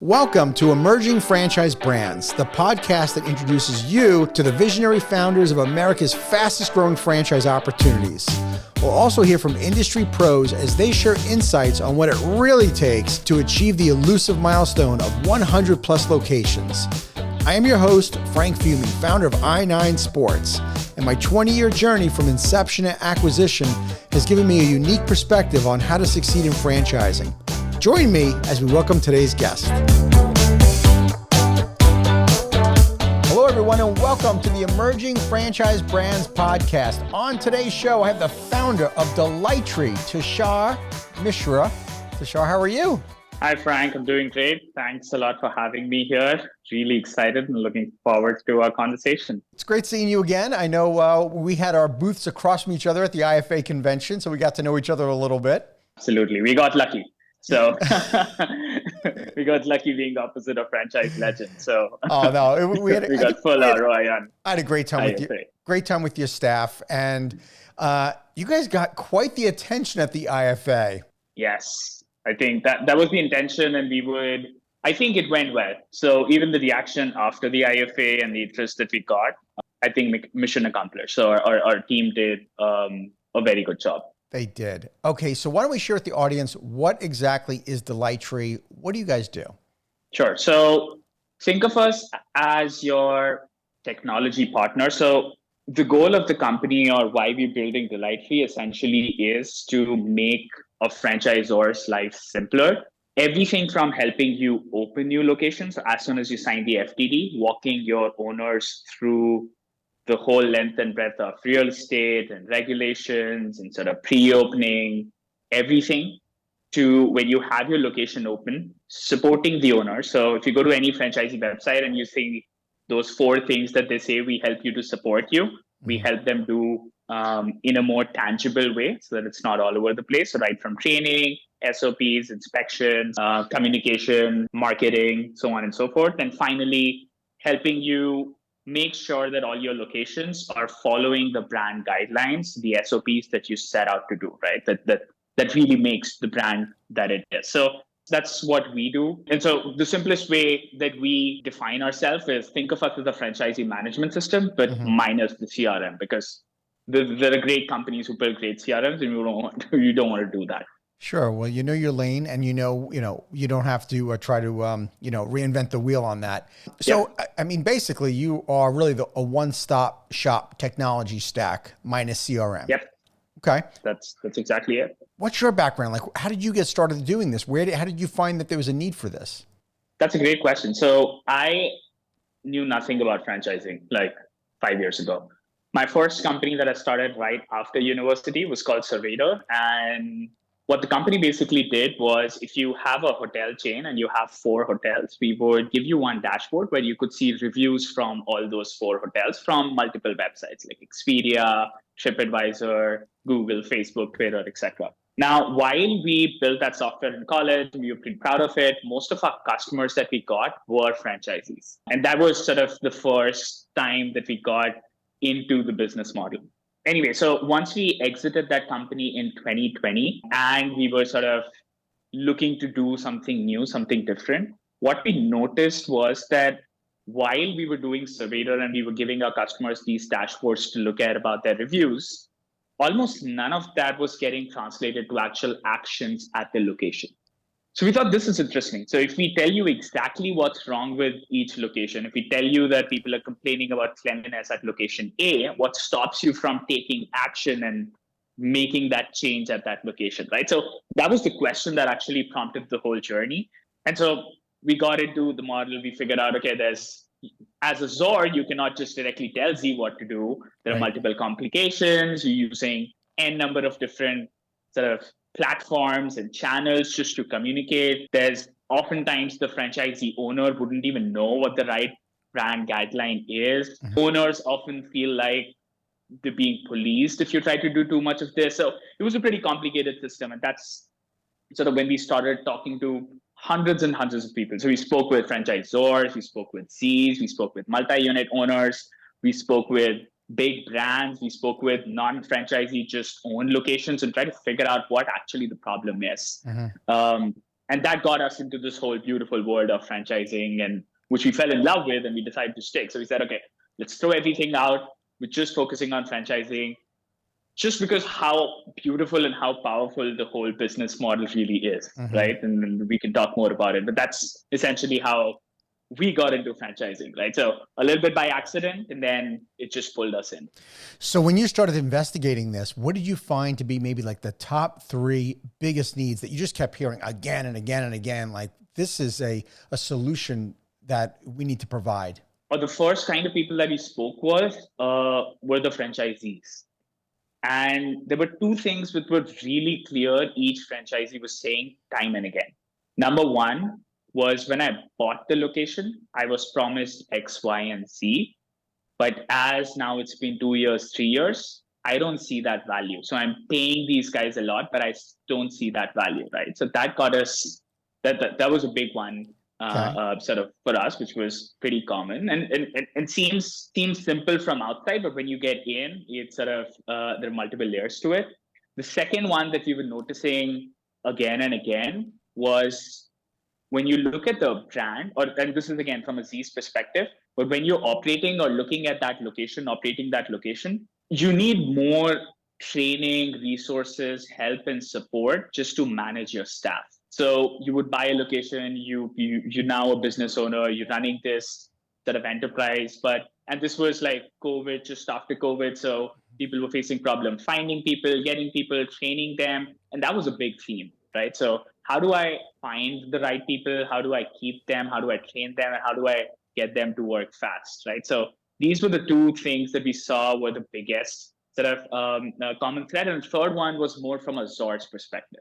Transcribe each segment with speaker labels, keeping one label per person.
Speaker 1: Welcome to Emerging Franchise Brands, the podcast that introduces you to the visionary founders of America's fastest growing franchise opportunities. We'll also hear from industry pros as they share insights on what it really takes to achieve the elusive milestone of 100 plus locations. I am your host, Frank Fumey, founder of I9 Sports, and my 20-year journey from inception to acquisition has given me a unique perspective on how to succeed in franchising. Join me as we welcome today's guest. Hello, everyone, and welcome to the Emerging Franchise Brands podcast. On today's show, I have the founder of Delightree, Tushar Mishra. Tushar, how are you?
Speaker 2: Hi, Frank. I'm doing great. Thanks a lot for having me here. Really excited and looking forward to our conversation.
Speaker 1: It's great seeing you again. I know we had our booths across from each other at the IFA convention, so we got to know each other a little bit.
Speaker 2: Absolutely. We got lucky. So we got lucky being opposite of franchise legend. So
Speaker 1: we
Speaker 2: got full ROI on.
Speaker 1: I had a great time with you. Great time with your staff, and you guys got quite the attention at the IFA.
Speaker 2: Yes, I think that was the intention, and I think it went well. So even the reaction after the IFA and the interest that we got, I think mission accomplished. So our team did a very good job.
Speaker 1: They did. Okay, so why don't we share with the audience what exactly is Delightree? What do you guys do?
Speaker 2: Sure. So think of us as your technology partner. So the goal of the company, or why we're building Delightree, essentially is to make a franchisor's life simpler. Everything from helping you open new locations, so as soon as you sign the FTD, walking your owners through the whole length and breadth of real estate and regulations and sort of pre-opening, everything, to when you have your location open, supporting the owner. So if you go to any franchisee website and you see those 4 things that they say, we help you to support you, we help them do in a more tangible way so that it's not all over the place. So right from training, SOPs, inspections, communication, marketing, so on and so forth. And finally, helping you make sure that all your locations are following the brand guidelines, the SOPs that you set out to do, right? That really makes the brand that it is. So that's what we do. And so the simplest way that we define ourselves is think of us as a franchisee management system, but minus the CRM, because there are great companies who build great CRMs, and you don't want to do that.
Speaker 1: Sure. Well, you know your lane, and you don't have to try to reinvent the wheel on that. So, yeah. I mean, basically, you are really a one-stop shop technology stack minus CRM.
Speaker 2: Yep.
Speaker 1: Okay.
Speaker 2: That's exactly it.
Speaker 1: What's your background? Like, how did you get started doing this? How did you find that there was a need for this?
Speaker 2: That's a great question. So I knew nothing about franchising like 5 years ago. My first company that I started right after university was called Surveyor, and what the company basically did was, if you have a hotel chain and you have 4 hotels, we would give you one dashboard where you could see reviews from all those 4 hotels from multiple websites like Expedia, TripAdvisor, Google, Facebook, Twitter, etc. Now, while we built that software in college, we were pretty proud of it, most of our customers that we got were franchisees. And that was sort of the first time that we got into the business model. Anyway, so once we exited that company in 2020 and we were sort of looking to do something new, something different, what we noticed was that while we were doing Surveyor and we were giving our customers these dashboards to look at about their reviews, almost none of that was getting translated to actual actions at the location. So we thought, this is interesting. So if we tell you exactly what's wrong with each location, if we tell you that people are complaining about cleanliness at location A, what stops you from taking action and making that change at that location, right? So that was the question that actually prompted the whole journey. And so we got into the model. We figured out, okay, as a ZOR, you cannot just directly tell Z what to do. There are multiple complications. You're using N number of different sort of platforms and channels just to communicate. There's oftentimes the franchisee owner wouldn't even know what the right brand guideline is. Owners often feel like they're being policed if you try to do too much of this. So it was a pretty complicated system. And that's sort of when we started talking to hundreds and hundreds of people. So we spoke with franchisors, we spoke with Cs, we spoke with multi-unit owners, we spoke with big brands, we spoke with non-franchisee just own locations and try to figure out what actually the problem is. And that got us into this whole beautiful world of franchising, and which we fell in love with, and we decided to stick. So we said, okay, let's throw everything out. We're just focusing on franchising, just because how beautiful and how powerful the whole business model really is, right? And we can talk more about it, but that's essentially how we got into franchising, right? So a little bit by accident, and then it just pulled us in.
Speaker 1: So when you started investigating this, what did you find to be maybe like the top 3 biggest needs that you just kept hearing again and again and again? Like, this is a solution that we need to provide.
Speaker 2: Or the first kind of people that we spoke with were the franchisees. And there were 2 things which were really clear each franchisee was saying time and again. Number one was, when I bought the location, I was promised X, Y, and Z. But as now it's been 2 years, 3 years, I don't see that value. So I'm paying these guys a lot, but I don't see that value, right? So that got us, that was a big one. Sort of for us, which was pretty common and seems simple from outside, but when you get in, it's sort of there are multiple layers to it. The second one that we were noticing again and again was, when you look at the brand, and this is again from a Z's perspective, but when you're operating or looking at that location, operating that location, you need more training, resources, help, and support just to manage your staff. So you would buy a location, you're now a business owner, you're running this sort of enterprise, and this was like COVID, just after COVID. So people were facing problems finding people, getting people, training them. And that was a big theme, right? So how do I find the right people? How do I keep them? How do I train them? And how do I get them to work fast, right? So these were the 2 things that we saw were the biggest sort of common thread. And the third one was more from a Zor's perspective.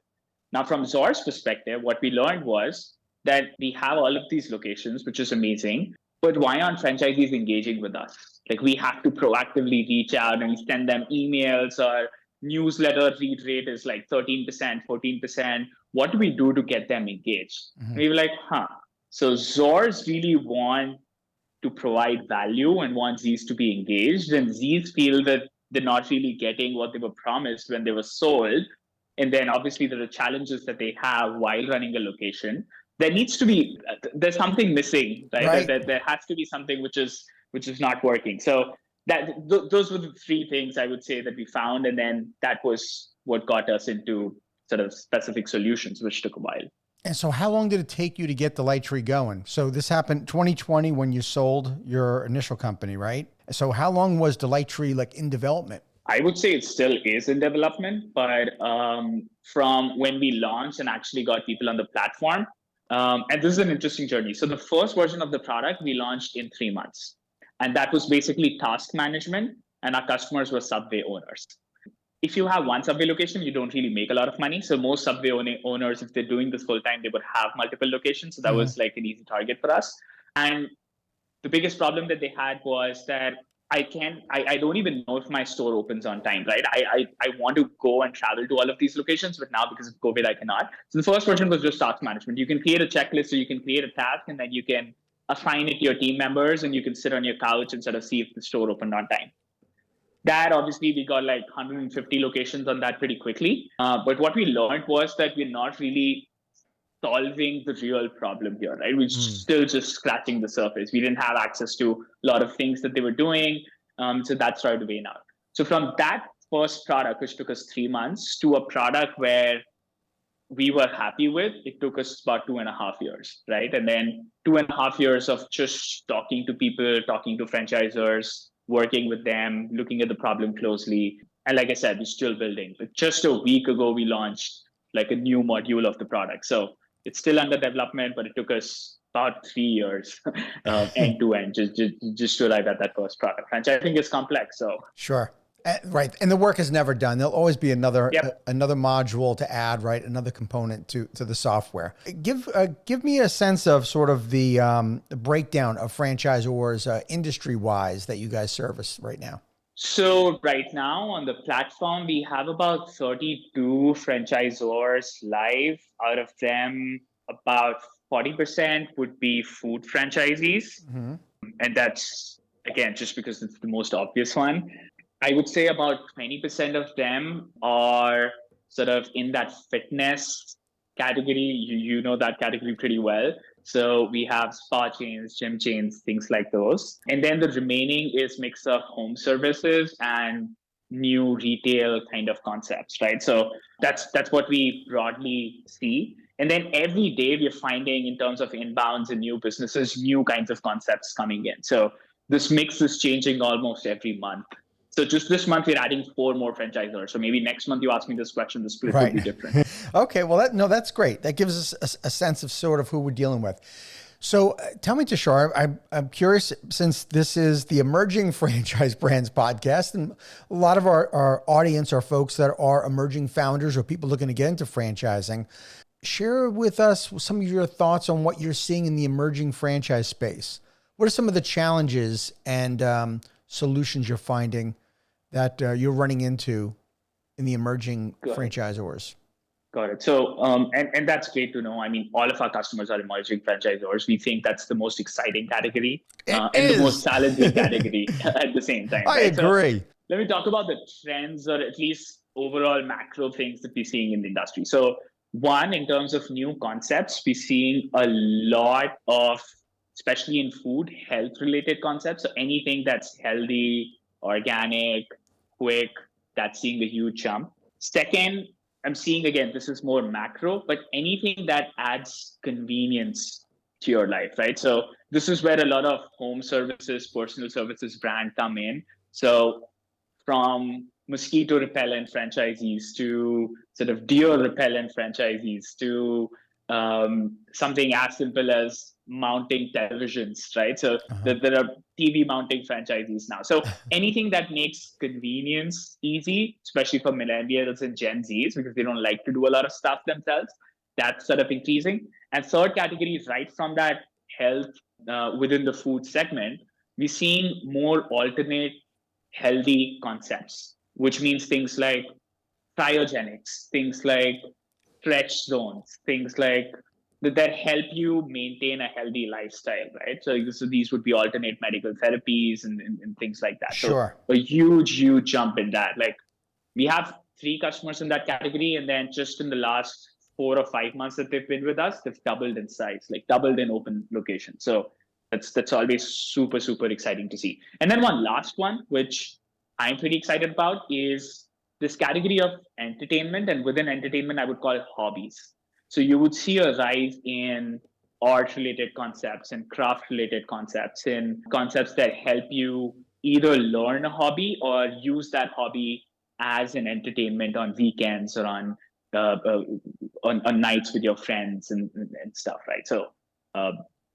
Speaker 2: Now, from Zor's perspective, what we learned was that we have all of these locations, which is amazing, but why aren't franchisees engaging with us? Like, we have to proactively reach out and send them emails, or newsletter read rate is like 13%, 14%. What do we do to get them engaged? And we were like, so Zor's really want to provide value and want Z's to be engaged, and Z's feel that they're not really getting what they were promised when they were sold. And then obviously there are challenges that they have while running a location. There's something missing, right? There has to be something which is not working. So those were the 3 things I would say that we found. And then that was what got us into sort of specific solutions, which took a while.
Speaker 1: And so how long did it take you to get Delightree going? So this happened 2020 when you sold your initial company, right? So how long was Delightree like in development?
Speaker 2: I would say it still is in development, but from when we launched and actually got people on the platform, and this is an interesting journey. So the first version of the product we launched in 3 months, and that was basically task management, and our customers were Subway owners. If you have one Subway location, you don't really make a lot of money. So most Subway owners, if they're doing this full time, they would have multiple locations. So that was like an easy target for us. And the biggest problem that they had was that I don't even know if my store opens on time, right? I want to go and travel to all of these locations, but now because of COVID, I cannot. So the first version was just task management. You can create a checklist, or you can create a task, and then you can assign it to your team members, and you can sit on your couch and sort of see if the store opened on time. That obviously we got like 150 locations on that pretty quickly. But what we learned was that we're not really solving the real problem here, right? We're still just scratching the surface. We didn't have access to a lot of things that they were doing. So that started to wane out. So from that first product, which took us 3 months, to a product where we were happy with, it took us about 2.5 years, right? And then 2.5 years of just talking to people, talking to franchisors, working with them, looking at the problem closely. And like I said, we're still building. But just a week ago, we launched like a new module of the product. So it's still under development, but it took us about 3 years end to end just to arrive at that first product. Franchising is complex. So
Speaker 1: sure. Right. And the work is never done. There'll always be another module to add, right? Another component to the software. Give me a sense of sort of the breakdown of franchisors industry-wise that you guys service right now.
Speaker 2: So right now on the platform, we have about 32 franchisors live. Out of them, about 40% would be food franchisees. And that's, again, just because it's the most obvious one. I would say about 20% of them are sort of in that fitness category. You know that category pretty well. So we have spa chains, gym chains, things like those. And then the remaining is mix of home services and new retail kind of concepts, right? So that's what we broadly see. And then every day we're finding in terms of inbounds and new businesses, new kinds of concepts coming in. So this mix is changing almost every month. So just this month, we're adding 4 more franchisors. So maybe next month you ask me this question, the split would be different.
Speaker 1: Okay, well, that's great. That gives us a sense of sort of who we're dealing with. So tell me, Tushar, I'm curious, since this is the Emerging Franchise Brands podcast, and a lot of our audience are folks that are emerging founders or people looking to get into franchising. Share with us some of your thoughts on what you're seeing in the emerging franchise space. What are some of the challenges and solutions you're finding that you're running into in the emerging franchisors?
Speaker 2: Got it. So, and that's great to know. I mean, all of our customers are emerging franchisors. We think that's the most exciting category and the most challenging category at the same time.
Speaker 1: I agree.
Speaker 2: So let me talk about the trends, or at least overall macro things that we're seeing in the industry. So one, in terms of new concepts, we're seeing a lot of, especially in food, health-related concepts. So anything that's healthy, organic, quick, that's seeing a huge jump. Second, I'm seeing, again, this is more macro, but anything that adds convenience to your life, right? So this is where a lot of home services, personal services brand come in. So from mosquito repellent franchisees to sort of deer repellent franchisees to something as simple as mounting televisions, right? So there are TV mounting franchisees now. So anything that makes convenience easy, especially for millennials and Gen Zs, because they don't like to do a lot of stuff themselves, that's sort of increasing. And third category is right from that health within the food segment, we're seeing more alternate healthy concepts, which means things like cryogenics, things like stretch zones, things like that help you maintain a healthy lifestyle, right? So these would be alternate medical therapies and things like that.
Speaker 1: Sure.
Speaker 2: So a huge jump in that. Like we have 3 customers in that category, and then just in the last 4 or 5 months that they've been with us, they've doubled in size, like doubled in open locations. So that's always super exciting to see. And then one last one, which I'm pretty excited about, is this category of entertainment, and within entertainment, I would call it hobbies. So you would see a rise in art-related concepts and craft-related concepts, and concepts that help you either learn a hobby or use that hobby as an entertainment on weekends or on nights with your friends and stuff, right? So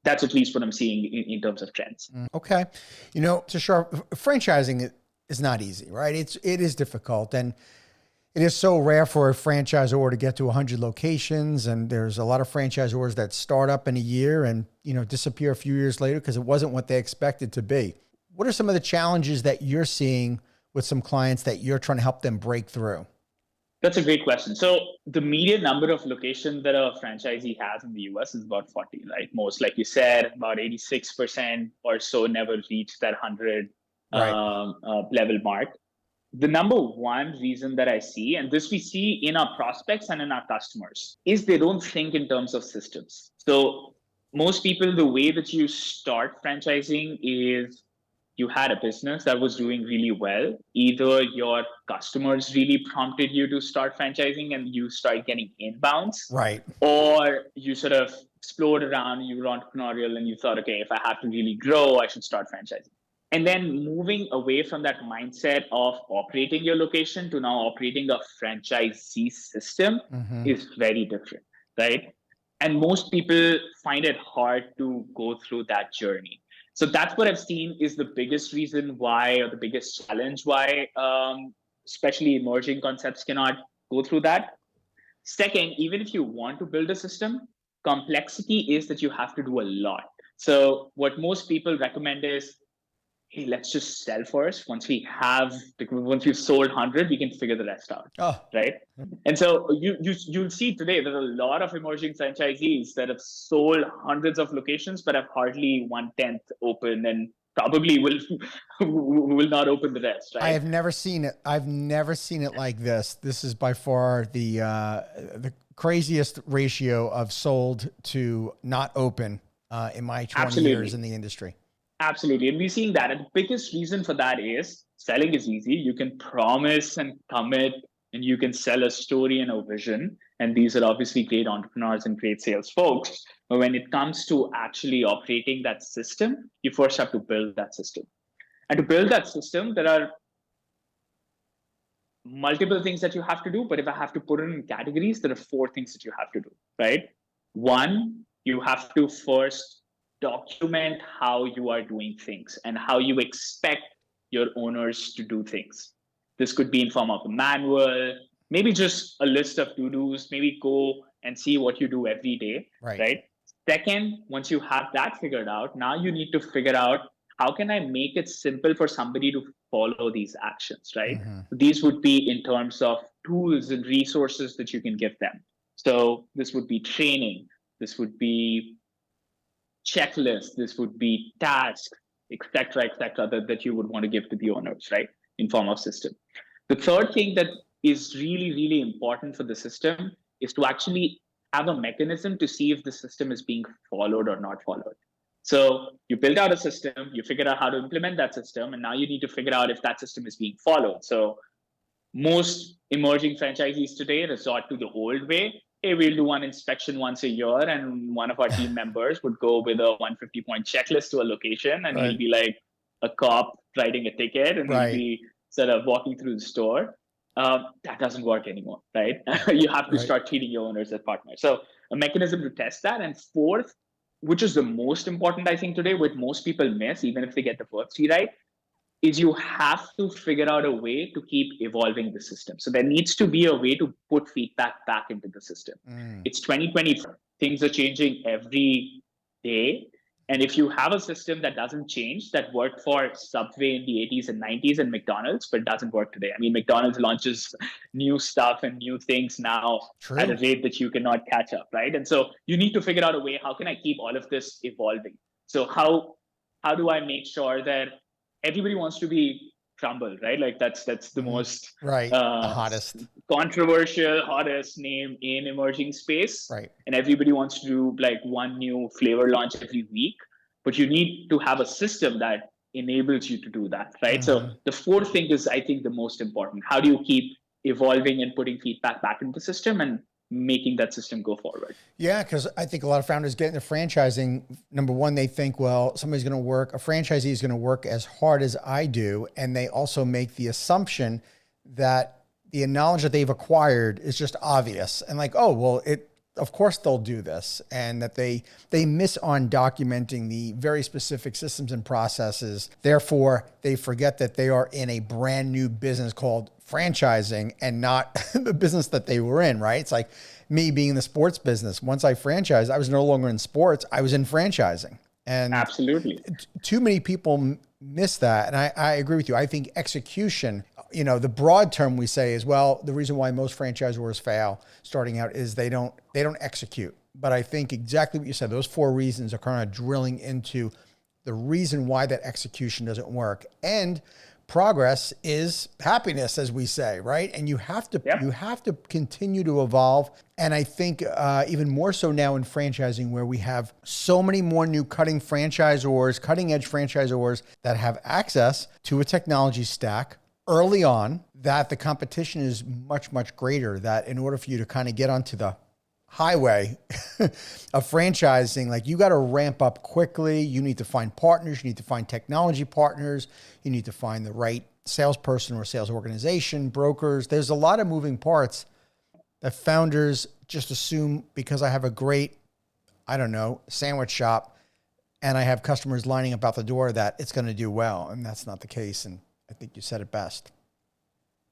Speaker 2: that's at least what I'm seeing in terms of trends.
Speaker 1: Okay. Tushar, franchising is not easy, right? It is difficult, and it is so rare for a franchisor to get to 100 locations. And there's a lot of franchisors that start up in a year and, disappear a few years later because it wasn't what they expected to be. What are some of the challenges that you're seeing with some clients that you're trying to help them break through?
Speaker 2: That's a great question. So the median number of locations that a franchisee has in the US is about 40, right? Most, like you said, about 86% or so never reach that 100 level mark. The number one reason that I see, and this we see in our prospects and in our customers, is they don't think in terms of systems. So most people, the way that you start franchising is you had a business that was doing really well. Either your customers really prompted you to start franchising and you start getting inbounds,
Speaker 1: right?
Speaker 2: Or you sort of explored around, you were entrepreneurial and you thought, okay, if I have to really grow, I should start franchising. And then moving away from that mindset of operating your location to now operating a franchisee system is very different, right? And most people find it hard to go through that journey. So that's what I've seen is the biggest reason why, or the biggest challenge why, especially emerging concepts cannot go through that. Second, even if you want to build a system, complexity is that you have to do a lot. So what most people recommend is, hey, let's just sell first. Once we've sold 100, we can figure the rest out,
Speaker 1: Oh,
Speaker 2: right? And so you'll see today there are a lot of emerging franchisees that have sold hundreds of locations, but have hardly 1/10 open, and probably will will not open the rest,
Speaker 1: I
Speaker 2: right?
Speaker 1: have never seen it. I've never seen it like this. This is by far the craziest ratio of sold to not open in my 20 years
Speaker 2: Absolutely.
Speaker 1: in the industry.
Speaker 2: Absolutely. And we're seeing that. And the biggest reason for that is selling is easy. You can promise and commit, and you can sell a story and a vision. And these are obviously great entrepreneurs and great sales folks. But when it comes to actually operating that system, you first have to build that system. And to build that system, there are multiple things that you have to do. But if I have to put it in categories, there are four things that you have to do, right? One, you have to first document how you are doing things and how you expect your owners to do things. This could be in form of a manual, maybe just a list of to-dos, maybe go and see what you do every day,
Speaker 1: Right.
Speaker 2: right? Second, once you have that figured out, now you need to figure out how can I make it simple for somebody to follow these actions, right?
Speaker 1: Mm-hmm.
Speaker 2: These would be in terms of tools and resources that you can give them. So this would be training, this would be checklists, this would be tasks, etc., that you would want to give to the owners, right? In form of system. The third thing that is really, really important for the system is to actually have a mechanism to see if the system is being followed or not followed. So you build out a system, you figure out how to implement that system, and now you need to figure out if that system is being followed. So most emerging franchisees today resort to the old way. Hey, we'll do one inspection once a year, and one of our team members would go with a 150-point checklist to a location, and he'll
Speaker 1: Right.
Speaker 2: be like a cop writing a ticket, and he'll
Speaker 1: Right.
Speaker 2: be sort of walking through the store. That doesn't work anymore, right? You have to
Speaker 1: Right.
Speaker 2: start treating your owners as partners. So a mechanism to test that. And fourth, which is the most important, I think, today, what most people miss, even if they get the first three right, is you have to figure out a way to keep evolving the system. So there needs to be a way to put feedback back into the system.
Speaker 1: Mm.
Speaker 2: It's 2024. Things are changing every day. And if you have a system that doesn't change, that worked for Subway in the 80s and 90s and McDonald's, but doesn't work today. I mean, McDonald's launches new stuff and new things now at a
Speaker 1: True.
Speaker 2: rate that you cannot catch up, right? And so you need to figure out a way, how can I keep all of this evolving? So how do I make sure that everybody wants to be Crumble, right? Like that's the
Speaker 1: Mm.
Speaker 2: most
Speaker 1: Right. The
Speaker 2: uh,
Speaker 1: hottest.
Speaker 2: controversial, hottest name in emerging space,
Speaker 1: Right.
Speaker 2: and everybody wants to do like one new flavor launch every week. But you need to have a system that enables you to do that, right? So
Speaker 1: Mm-hmm.
Speaker 2: the fourth thing is, I think, the most important. How do you keep evolving and putting feedback back into the system and making that system go forward?
Speaker 1: Yeah, because I think a lot of founders get into franchising. Number one, they think, well, somebody's going to work, a franchisee is going to work as hard as I do. And they also make the assumption that the knowledge that they've acquired is just obvious. And like, oh, well, of course they'll do this. And that they miss on documenting the very specific systems and processes. Therefore, they forget that they are in a brand new business called franchising and not the business that they were in, right? It's like me being in the sports business. Once I franchised, I was no longer in sports, I was in franchising. And
Speaker 2: Absolutely.
Speaker 1: too many people miss that. And I agree with you. I think execution, the broad term we say is, well, the reason why most franchisors fail starting out is they don't execute. But I think exactly what you said, those four reasons are kind of drilling into the reason why that execution doesn't work. And progress is happiness, as we say, right? And you have to continue to evolve. And I think even more so now in franchising, where we have so many more new cutting edge franchisors that have access to a technology stack early on, that the competition is much, much greater. That in order for you to kind of get onto the highway of franchising, like you got to ramp up quickly. You need to find partners. You need to find technology partners. You need to find the right salesperson or sales organization, brokers. There's a lot of moving parts that founders just assume because I have a great, sandwich shop and I have customers lining up out the door that it's going to do well. And that's not the case. And I think you said it best.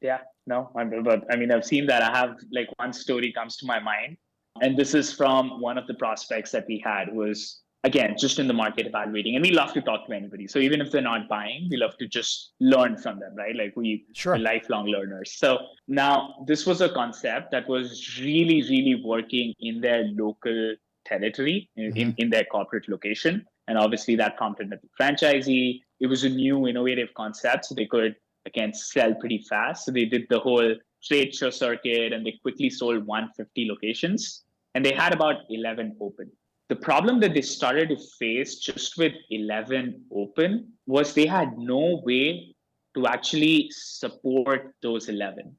Speaker 2: Yeah, no, but I mean, I've seen that. I have one story comes to my mind. And this is from one of the prospects that we had. Was again, just in the market evaluating. And we love to talk to anybody. So even if they're not buying, we love to just learn from them, right? Like we're lifelong learners. So now this was a concept that was really, really working in their local territory, in their corporate location. And obviously that prompted a franchisee. It was a new innovative concept. So they could, again, sell pretty fast. So they did the whole trade show circuit and they quickly sold 150 locations. And they had about 11 open. The problem that they started to face just with 11 open was they had no way to actually support those 11.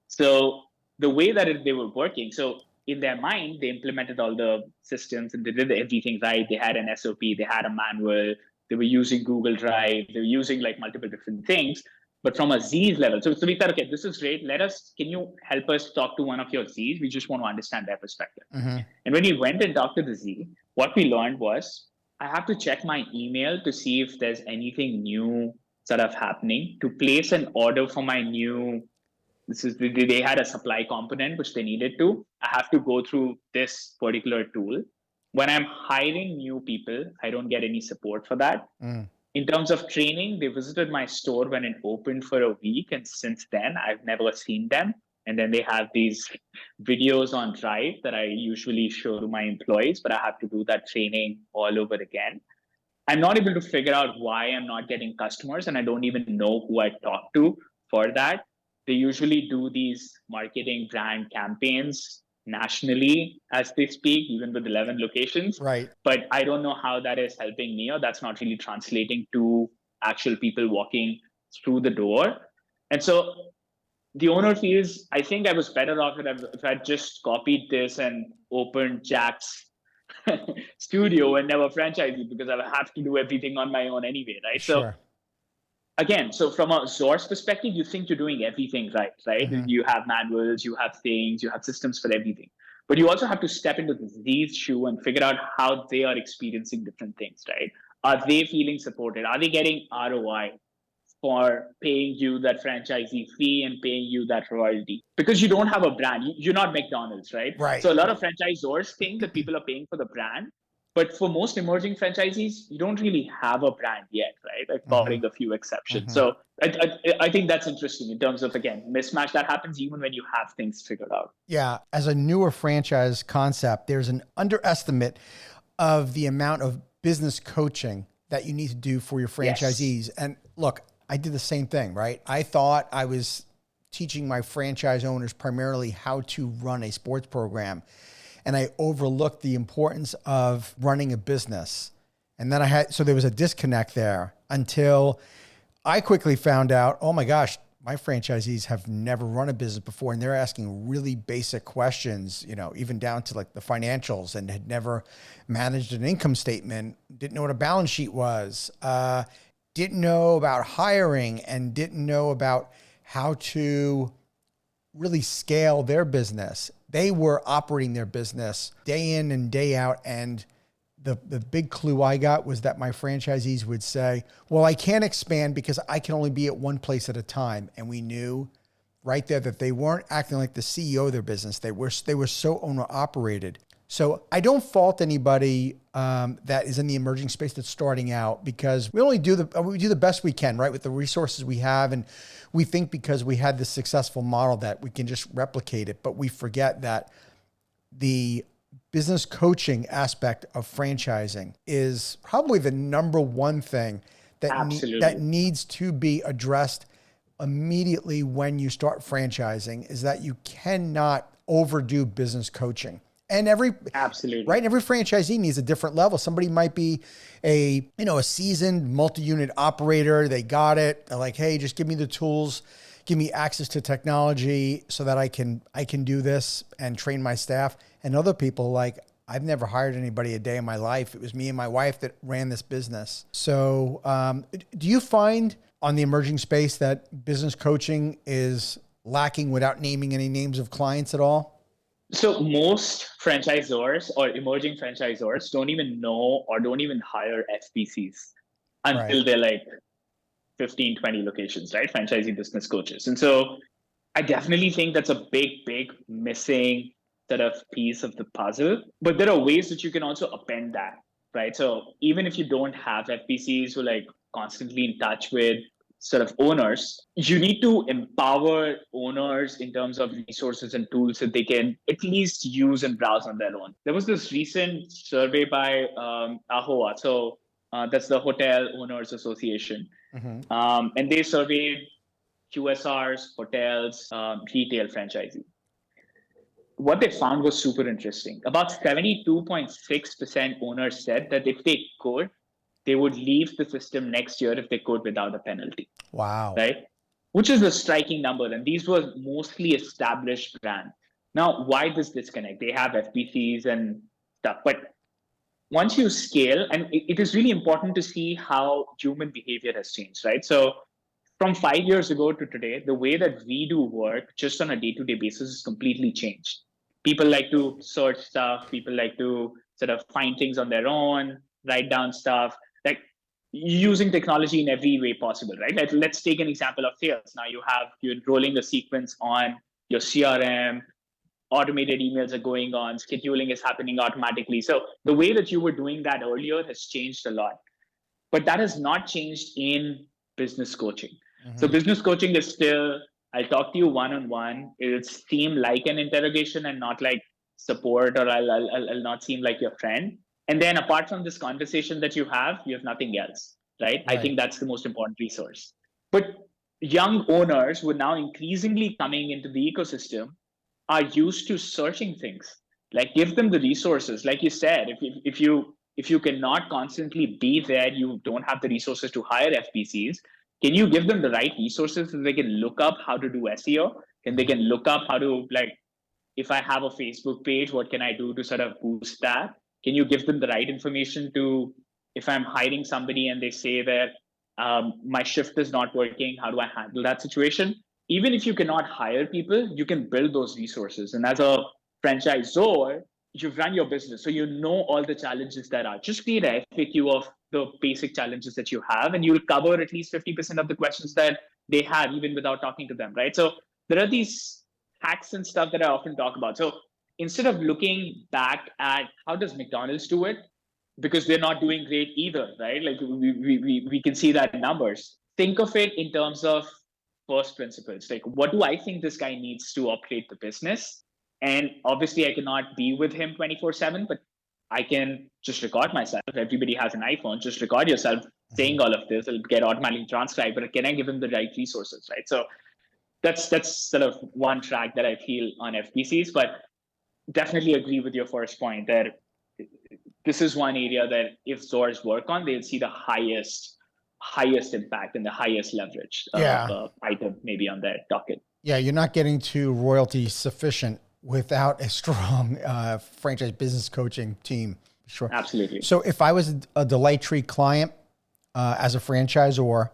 Speaker 2: So the way that they were working, so in their mind, they implemented all the systems and they did everything right. They had an SOP, they had a manual, they were using Google Drive, they were using like multiple different things. But from a Z's level, so we thought, okay, this is great. Can you help us talk to one of your Z's? We just want to understand their perspective. And when we went and talked to the Z, what we learned was I have to check my email to see if there's anything new sort of happening to place an order for my new. They had a supply component which they needed to. I have to go through this particular tool. When I'm hiring new people, I don't get any support for that. In terms of training, they visited my store when it opened for a week. And since then, I've never seen them. And then they have these videos on Drive that I usually show to my employees, but I have to do that training all over again. I'm not able to figure out why I'm not getting customers, and I don't even know who I talk to for that. They usually do these marketing brand campaigns nationally as they speak, even with 11 locations.
Speaker 1: Right.
Speaker 2: But I don't know how that is helping me, or that's not really translating to actual people walking through the door. And so the owner feels, I think I was better off if I just copied this and opened Jack's studio and never franchised it, because I have to do everything on my own anyway, right?
Speaker 1: Sure.
Speaker 2: So again, so from a source perspective, you think you're doing everything right? You have manuals, you have things, you have systems for everything. But you also have to step into these shoe and figure out how they are experiencing different things, right? Are they feeling supported? Are they getting ROI for paying you that franchisee fee and paying you that royalty? Because you don't have a brand. You're not McDonald's, right?
Speaker 1: Right.
Speaker 2: So a lot of franchisors think that people are paying for the brand. But for most emerging franchisees, you don't really have a brand yet, right? Like barring a few exceptions. So I think that's interesting in terms of, again, mismatch that happens even when you have things figured out.
Speaker 1: Yeah. As a newer franchise concept, there's an underestimate of the amount of business coaching that you need to do for your franchisees. Yes. And look, I did the same thing, right? I thought I was teaching my franchise owners primarily how to run a sports program. And I overlooked the importance of running a business. And then so there was a disconnect there until I quickly found out, oh my gosh, my franchisees have never run a business before. And they're asking really basic questions, even down to like the financials, and had never managed an income statement, didn't know what a balance sheet was, didn't know about hiring, and didn't know about how to really scale their business. They were operating their business day in and day out. And the big clue I got was that my franchisees would say, well, I can't expand because I can only be at one place at a time. And we knew right there that they weren't acting like the CEO of their business. They were so owner operated. So I don't fault anybody that is in the emerging space that's starting out, because we do the best we can, right, with the resources we have. And we think because we had this successful model that we can just replicate it, but we forget that the business coaching aspect of franchising is probably the number one thing that needs to be addressed immediately when you start franchising, is that you cannot overdo business coaching. And every franchisee needs a different level. Somebody might be a seasoned multi-unit operator. They got it. They're like, hey, just give me the tools, give me access to technology so that I can do this and train my staff. And other people, like, I've never hired anybody a day in my life. It was me and my wife that ran this business. So do you find on the emerging space that business coaching is lacking, without naming any names of clients at all?
Speaker 2: So most franchisors or emerging franchisors don't even know or don't even hire FBCs until they're like 15, 20 locations, right? Franchisee business coaches. And so I definitely think that's a big missing sort of piece of the puzzle. But there are ways that you can also append that. right? So even if you don't have FPCs who like constantly in touch with sort of owners, you need to empower owners in terms of resources and tools that they can at least use and browse on their own. There was this recent survey by AHOA, so that's the Hotel Owners Association, and they surveyed QSRs, hotels, retail franchisees. What they found was super interesting. About 72.6% owners said that if they could, they would leave the system next year if they could without a penalty.
Speaker 1: Wow.
Speaker 2: Right? Which is a striking number. And these were mostly established brands. Now, why this disconnect? They have FPCs and stuff. But once you scale, and it is really important to see how human behavior has changed, right? So from 5 years ago to today, the way that we do work just on a day-to-day basis is completely changed. People like to search stuff. People like to sort of find things on their own, write down stuff, like using technology in every way possible, right? Like, let's take an example of sales. Now you're rolling a sequence on your CRM, automated emails are going on, scheduling is happening automatically. So the way that you were doing that earlier has changed a lot. But that has not changed in business coaching. So business coaching is still, I'll talk to you one-on-one. It'll seem like an interrogation and not like support, or I'll not seem like your friend. And then apart from this conversation that you have nothing else, right? I think that's the most important resource. But young owners who are now increasingly coming into the ecosystem are used to searching things. Like, give them the resources. Like you said, if you cannot constantly be there, you don't have the resources to hire FPCs. Can you give them the right resources so they can look up how to do SEO? And they can look up how to, like, if I have a Facebook page, what can I do to sort of boost that? Can you give them the right information to, if I'm hiring somebody and they say that my shift is not working, how do I handle that situation? Even if you cannot hire people, you can build those resources. And as a franchisor, you've run your business, so you know all the challenges that are. Just create an FAQ of the basic challenges that you have, and you'll cover at least 50% of the questions that they have, even without talking to them, right? So there are these hacks and stuff that I often talk about. So instead of looking back at how does McDonald's do it, because they're not doing great either, right? Like we can see that in numbers. Think of it in terms of first principles. Like, what do I think this guy needs to operate the business? And obviously I cannot be with him 24/7, but I can just record myself. Everybody has an iPhone. Just record yourself saying all of this. It'll get automatically transcribed, but can I give him the right resources, right? So that's sort of one track that I feel on FPCs, but definitely agree with your first point that this is one area that if Zors work on, they'll see the highest impact and the highest leverage item maybe on their docket.
Speaker 1: Yeah, you're not getting to royalty sufficient without a strong franchise business coaching team. Sure.
Speaker 2: Absolutely.
Speaker 1: So if I was a Delightree client as a franchisor,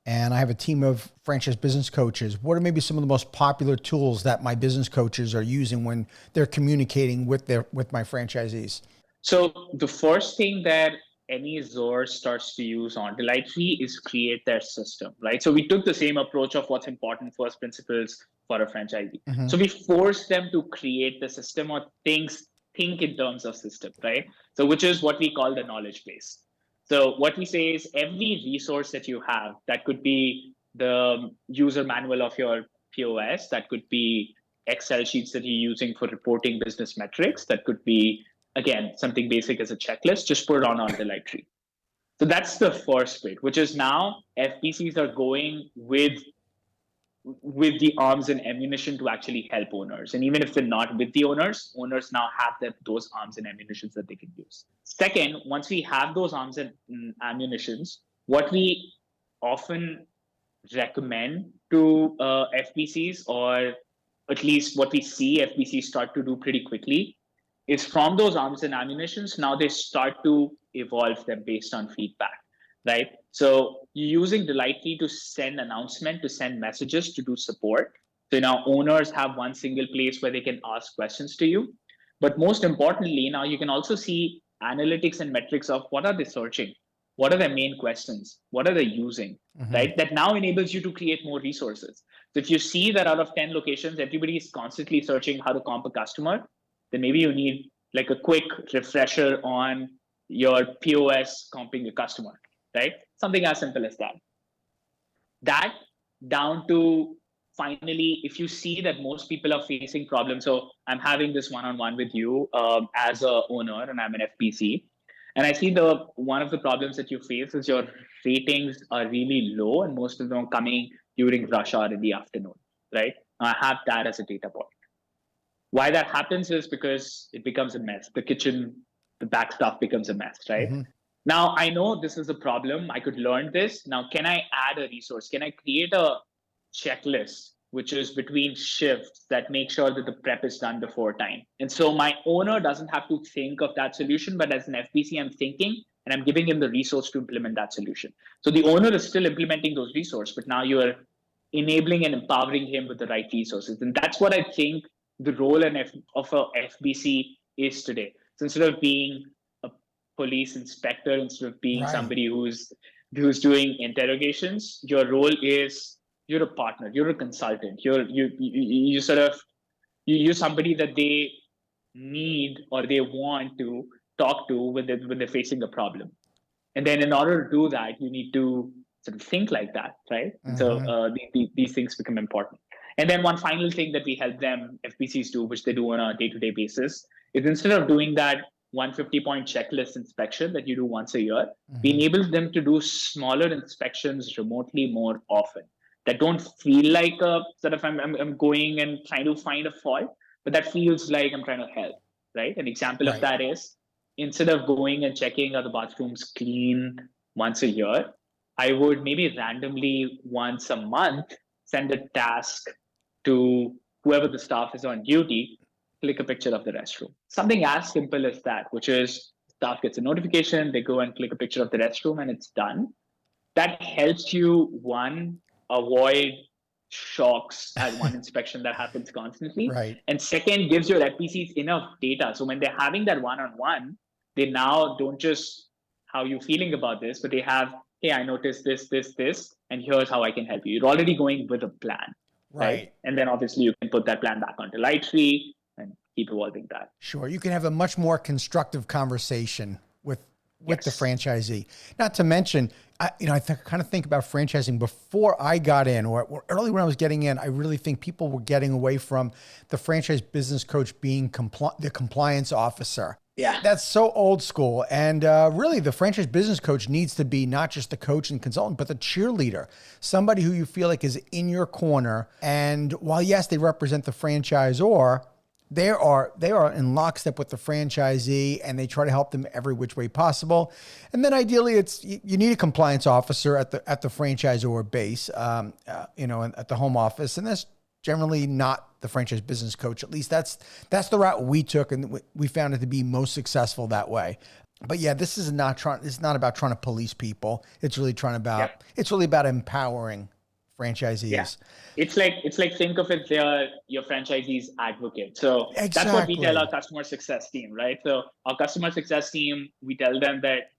Speaker 1: and I have a team of franchise business coaches, what are maybe some of the most popular tools that my business coaches are using when they're communicating with my franchisees?
Speaker 2: So the first thing that any Zor starts to use on Delightree is create their system, right? So we took the same approach of what's important first principles for a franchisee. So we force them to create the system or think in terms of system, right? So which is what we call the knowledge base. So what we say is every resource that you have, that could be the user manual of your POS, that could be Excel sheets that you're using for reporting business metrics, that could be, again, something basic as a checklist, just put it on Delightree. So that's the first bit, which is now FPCs are going with the arms and ammunition to actually help owners. And even if they're not with the owners now have those arms and ammunitions that they can use. Second, once we have those arms and ammunitions, what we often recommend to FPCs, or at least what we see FPCs start to do pretty quickly, is from those arms and ammunitions, now they start to evolve them based on feedback, right? So you're using Delightree to send announcement, to send messages, to do support. So now owners have one single place where they can ask questions to you. But most importantly, now you can also see analytics and metrics of what are they searching? What are their main questions? What are they using, right? That now enables you to create more resources. So if you see that out of 10 locations, everybody is constantly searching how to comp a customer, then maybe you need like a quick refresher on your POS comping your customer, right? Something as simple as that. That down to finally, if you see that most people are facing problems, so I'm having this one-on-one with you as a owner, and I'm an FPC, and I see the one of the problems that you face is your ratings are really low, and most of them are coming during rush hour in the afternoon, right? I have that as a data point. Why that happens is because it becomes a mess. The kitchen, the back stuff becomes a mess, right?
Speaker 1: Mm-hmm.
Speaker 2: Now, I know this is a problem. I could learn this. Now, can I add a resource? Can I create a checklist, which is between shifts that make sure that the prep is done before time? And so my owner doesn't have to think of that solution, but as an FPC, I'm thinking and I'm giving him the resource to implement that solution. So the owner is still implementing those resources, but now you're enabling and empowering him with the right resources. And that's what I think the role of a FBC is today. So instead of being a police inspector, instead of being somebody who's doing interrogations, your role is you're a partner, you're a consultant, you sort of you're somebody that they need or they want to talk to when they're facing a problem. And then in order to do that, you need to sort of think like that, right? And so these things become important. And then one final thing that we help them FPCs do, which they do on a day-to-day basis, is instead of doing that 150-point checklist inspection that you do once a year, we enable them to do smaller inspections remotely more often. That don't feel like a sort of I'm going and trying to find a fault, but that feels like I'm trying to help, right? An example of that is instead of going and checking are the bathrooms clean once a year, I would maybe randomly once a month send a task to whoever the staff is on duty, click a picture of the restroom. Something as simple as that, which is staff gets a notification, they go and click a picture of the restroom and it's done. That helps you, one, avoid shocks at one inspection that happens constantly.
Speaker 1: Right.
Speaker 2: And second, gives your FPCs enough data. So when they're having that one-on-one, they now don't just, how you feeling about this, but they have, hey, I noticed this, and here's how I can help you. You're already going with a plan, right? And then obviously you can put that plan back on Delightree and keep evolving that.
Speaker 1: Sure. You can have a much more constructive conversation with the franchisee. Not to mention, I kind of think about franchising before I got in, or early when I was getting in. I really think people were getting away from the franchise business coach being the compliance officer.
Speaker 2: Yeah,
Speaker 1: that's so old school. And really, the franchise business coach needs to be not just the coach and consultant, but the cheerleader, somebody who you feel like is in your corner. And while yes, they represent the franchisor, they are in lockstep with the franchisee, and they try to help them every which way possible. And then ideally, you need a compliance officer at the franchisor base, at the home office, and that's generally not the franchise business coach. At least that's the route we took, and we found it to be most successful that way. But yeah, this is not about trying to police people. It's really it's really about empowering franchisees.
Speaker 2: Yeah. It's like think of it, they're your franchisee's advocate. So That's what we tell our customer success team, right? So our customer success team, we tell them that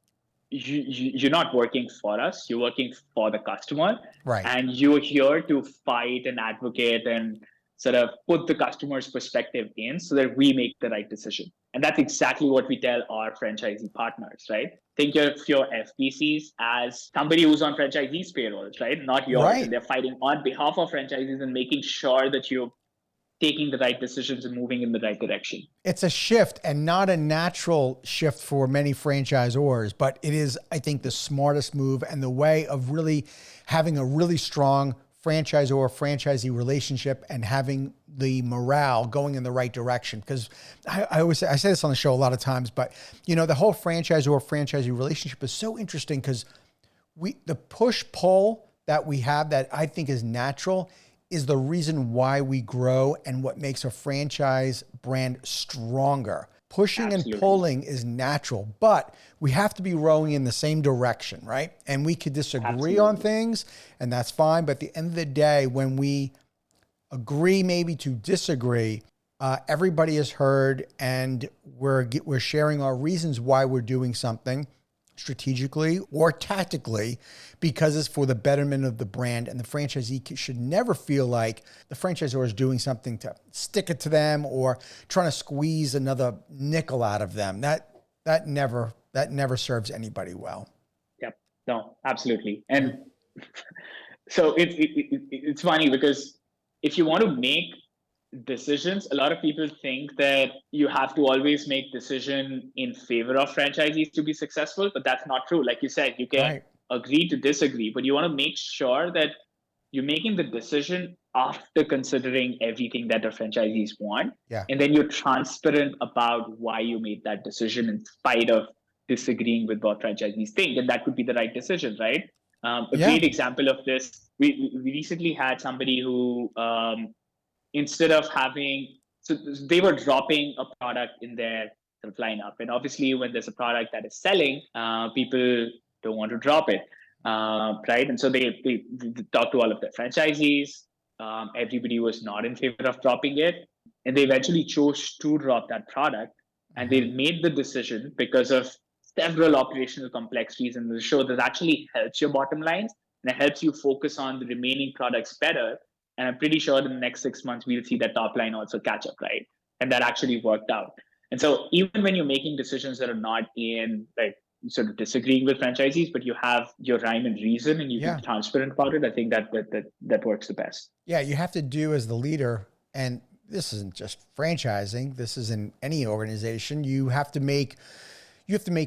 Speaker 2: you're not working for us, you're working for the customer.
Speaker 1: Right.
Speaker 2: And you're here to fight and advocate and sort of put the customer's perspective in so that we make the right decision. And that's exactly what we tell our franchisee partners, right? Think of your FPCs as somebody who's on franchisees' payrolls, right? Not yours. Right. And they're fighting on behalf of franchisees and making sure that you're taking the right decisions and moving in the right direction.
Speaker 1: It's a shift, and not a natural shift for many franchisors, but it is, I think, the smartest move and the way of really having a really strong franchisor-franchisee relationship and having the morale going in the right direction. Because I always say, I say this on the show a lot of times, but the whole franchisor-franchisee relationship is so interesting because the push-pull that we have that I think is natural is the reason why we grow and what makes a franchise brand stronger. Pushing and pulling is natural, but we have to be rowing in the same direction, right? And we could disagree on things, and that's fine. But at the end of the day, when we agree maybe to disagree, everybody is heard, and we're sharing our reasons why we're doing something strategically or tactically because it's for the betterment of the brand. And the franchisee should never feel like the franchisor is doing something to stick it to them or trying to squeeze another nickel out of them. That never That never serves anybody well.
Speaker 2: Yep. No, absolutely. And so it's funny because if you want to make decisions, a lot of people think that you have to always make decision in favor of franchisees to be successful, but that's not true. Like you said, you can
Speaker 1: Right.
Speaker 2: agree to disagree, but you want to make sure that you're making the decision after considering everything that the franchisees want.
Speaker 1: Yeah.
Speaker 2: And then you're transparent about why you made that decision in spite of disagreeing with what franchisees think. And that could be the right decision, right? A
Speaker 1: Yeah.
Speaker 2: great example of this, we recently had somebody who, instead of having, so they were dropping a product in their sort of lineup. And obviously, when there's a product that is selling, people don't want to drop it, right? And so they talked to all of their franchisees. Everybody was not in favor of dropping it. And they eventually chose to drop that product. And they made the decision because of several operational complexities in the show that actually helps your bottom lines and it helps you focus on the remaining products better. And I'm pretty sure in the next 6 months, we'll see that top line also catch up, right? And that actually worked out. And so even when you're making decisions that are not in like sort of disagreeing with franchisees, but you have your rhyme and reason and you can be transparent about it, I think that works the best.
Speaker 1: Yeah, you have to do as the leader, and this isn't just franchising, this is in any organization. You have to make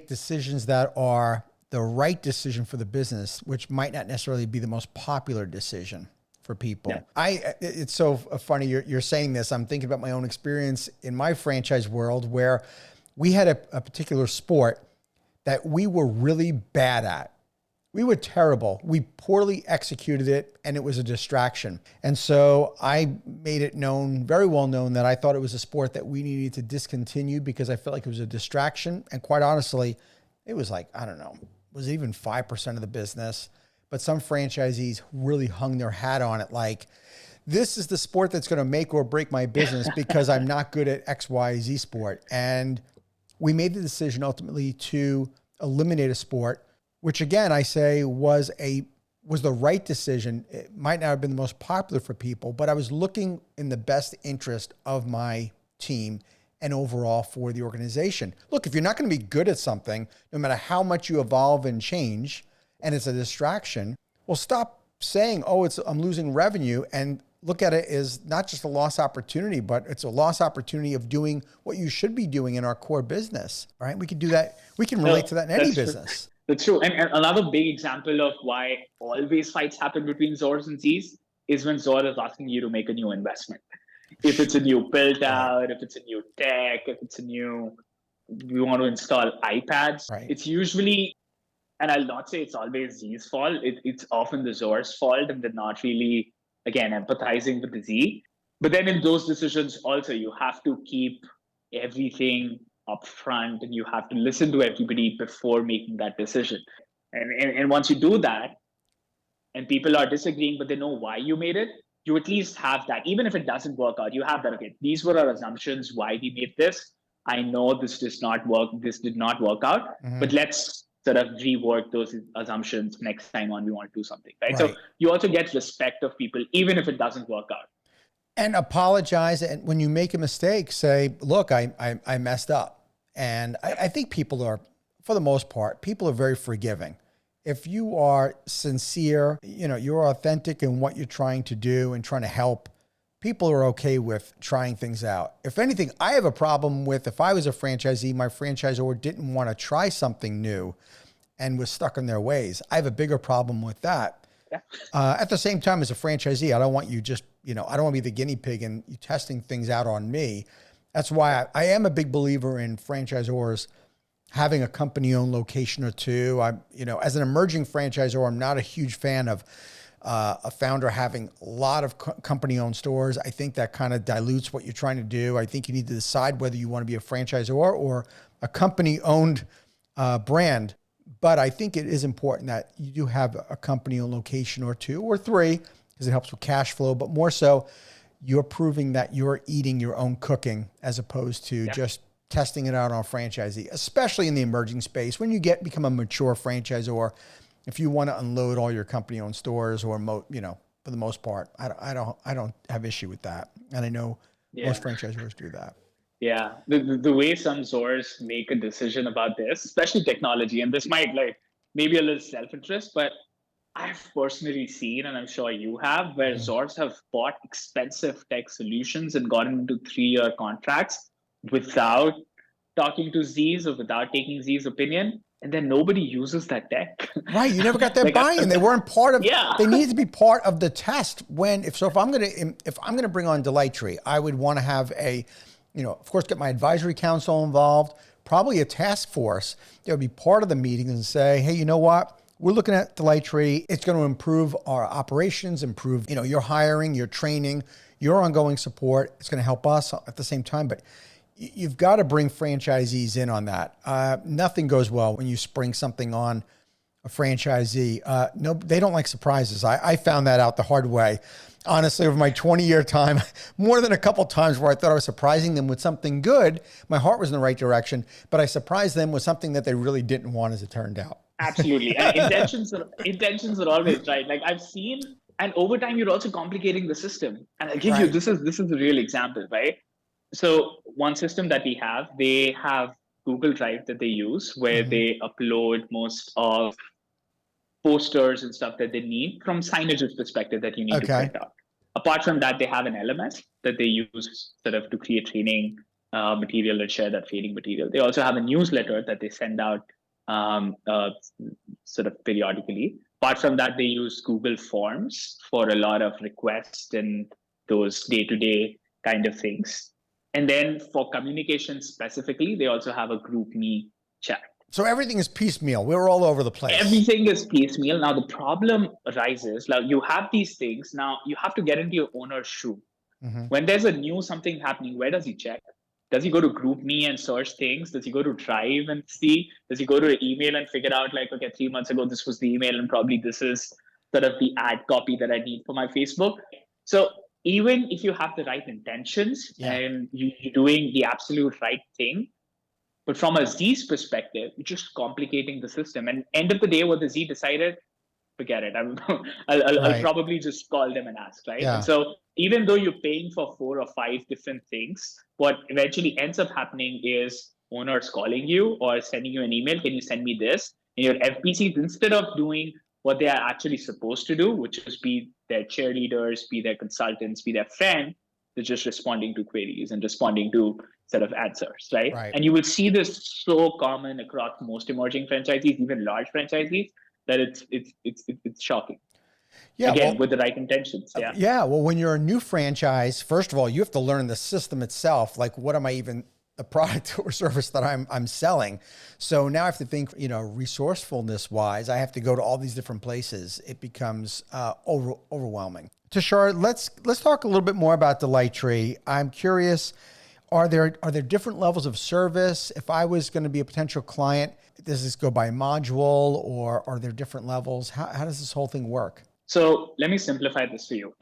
Speaker 1: decisions that are the right decision for the business, which might not necessarily be the most popular decision for people. Yeah. It's so funny you're saying this. I'm thinking about my own experience in my franchise world where we had a particular sport that we were really bad at. We were terrible. We poorly executed it and it was a distraction. And so I made it known, very well known, that I thought it was a sport that we needed to discontinue because I felt like it was a distraction. And quite honestly, it was like, I don't know, was it even 5% of the business? But some franchisees really hung their hat on it. Like, this is the sport that's going to make or break my business because I'm not good at X, Y, Z sport. And we made the decision ultimately to eliminate a sport, which again, I say was the right decision. It might not have been the most popular for people, but I was looking in the best interest of my team and overall for the organization. Look, if you're not going to be good at something, no matter how much you evolve and change, and it's a distraction, well, stop saying, oh, I'm losing revenue, and look at it as not just a lost opportunity, but it's a lost opportunity of doing what you should be doing in our core business, right? We can do that. We can relate to that in any business.
Speaker 2: That's true. And another big example of why always fights happen between Zors and Zs is when Zor is asking you to make a new investment. If it's a new build out, if it's a new tech, if it's we want to install iPads, it's usually, and I'll not say it's always Z's fault, it's often the Zor's fault, and they're not really, again, empathizing with the Z. But then in those decisions also, you have to keep everything up front and you have to listen to everybody before making that decision. And once you do that, and people are disagreeing, but they know why you made it, you at least have that. Even if it doesn't work out, you have that, okay, these were our assumptions, why we made this. I know this did not work out, but let's sort of rework those assumptions next time on we want to do something, right? So you also get respect of people, even if it doesn't work out.
Speaker 1: And apologize. And when you make a mistake, say, look, I messed up. And I think people are, for the most part, people are very forgiving. If you are sincere, you're authentic in what you're trying to do and trying to help, people are okay with trying things out. If anything, I have a problem with, if I was a franchisee, my franchisor didn't want to try something new and was stuck in their ways. I have a bigger problem with that. Yeah. At the same time, as a franchisee, I don't want you just, I don't want to be the guinea pig and you testing things out on me. That's why I am a big believer in franchisors having a company-owned location or two. As an emerging franchisor, I'm not a huge fan of a founder having a lot of company-owned stores. I think that kind of dilutes what you're trying to do. I think you need to decide whether you want to be a franchisor or a company-owned brand. But I think it is important that you do have a company-owned location or two or three because it helps with cash flow, but more so you're proving that you're eating your own cooking as opposed to just testing it out on a franchisee, especially in the emerging space. When you become a mature franchisor, if you want to unload all your company-owned stores or, for the most part, I don't have issue with that. And I know most franchisors do that.
Speaker 2: Yeah, the way some ZORs make a decision about this, especially technology, and this might like maybe a little self-interest, but I've personally seen, and I'm sure you have, where
Speaker 1: Mhm.
Speaker 2: ZORs have bought expensive tech solutions and gotten into 3-year contracts without talking to Z's or without taking Z's opinion, and then nobody uses that tech.
Speaker 1: Right. You never got that
Speaker 2: like,
Speaker 1: buy-in. They weren't part of,
Speaker 2: yeah,
Speaker 1: they needed to be part of the test if I'm going to, if I'm going to bring on Delightree, I would want to have of course, get my advisory council involved, probably a task force that would be part of the meeting and say, hey, you know what? We're looking at Delightree. It's going to improve our operations, improve, your hiring, your training, your ongoing support. It's going to help us at the same time, but you've got to bring franchisees in on that. Nothing goes well when you spring something on a franchisee. No, they don't like surprises. I found that out the hard way. Honestly, over my 20-year time, more than a couple times where I thought I was surprising them with something good, my heart was in the right direction, but I surprised them with something that they really didn't want, as it turned out.
Speaker 2: absolutely. And intentions are always right. Like I've seen, and over time you're also complicating the system. And I'll give you
Speaker 1: Right.
Speaker 2: this is a real example, right? So one system that we have, they have Google Drive that they use where
Speaker 1: Mm-hmm.
Speaker 2: they upload most of posters and stuff that they need from signage's perspective that you need to
Speaker 1: Okay.
Speaker 2: print out. Apart from that, they have an LMS that they use sort of to create training material and share that training material. They also have a newsletter that they send out um, uh, sort of periodically. Apart from that, they use Google Forms for a lot of requests and those day-to-day kind of things. And then for communication specifically, they also have a group me chat.
Speaker 1: So everything is piecemeal. We're all over the place.
Speaker 2: Everything is piecemeal. Now the problem arises. Now you have these things. Now you have to get into your owner's shoe.
Speaker 1: Mm-hmm.
Speaker 2: When there's a new something happening, where does he check? Does he go to GroupMe and search things? Does he go to Drive and see? Does he go to an email and figure out like, okay, 3 months ago this was the email and probably this is sort of the ad copy that I need for my Facebook. So even if you have the right intentions
Speaker 1: Yeah.
Speaker 2: and you're doing the absolute right thing, but from a Z's perspective, you're just complicating the system. And end of the day, what the Z decided, forget it. I'll
Speaker 1: Right.
Speaker 2: probably just call them and ask, right? And
Speaker 1: Yeah.
Speaker 2: so even though you're paying for 4 or 5 different things, what eventually ends up happening is owners calling you or sending you an email. Can you send me this? And your FPCs, instead of doing what they are actually supposed to do, which is be their cheerleaders, be their consultants, be their friend, they're just responding to queries and responding to set of answers, right?
Speaker 1: Right.
Speaker 2: And you will see this so common across most emerging franchisees, even large franchisees, that it's shocking.
Speaker 1: Yeah.
Speaker 2: Again,
Speaker 1: Well,
Speaker 2: with the right intentions. Yeah.
Speaker 1: yeah. Well, when you're a new franchise, first of all, you have to learn the system itself. Like, what am I even the product or service that I'm selling? So now I have to think, resourcefulness wise, I have to go to all these different places. It becomes overwhelming. Tushar, let's talk a little bit more about Delightree. I'm curious, are there different levels of service? If I was going to be a potential client, does this go by module or are there different levels? How does this whole thing work?
Speaker 2: So let me simplify this for you.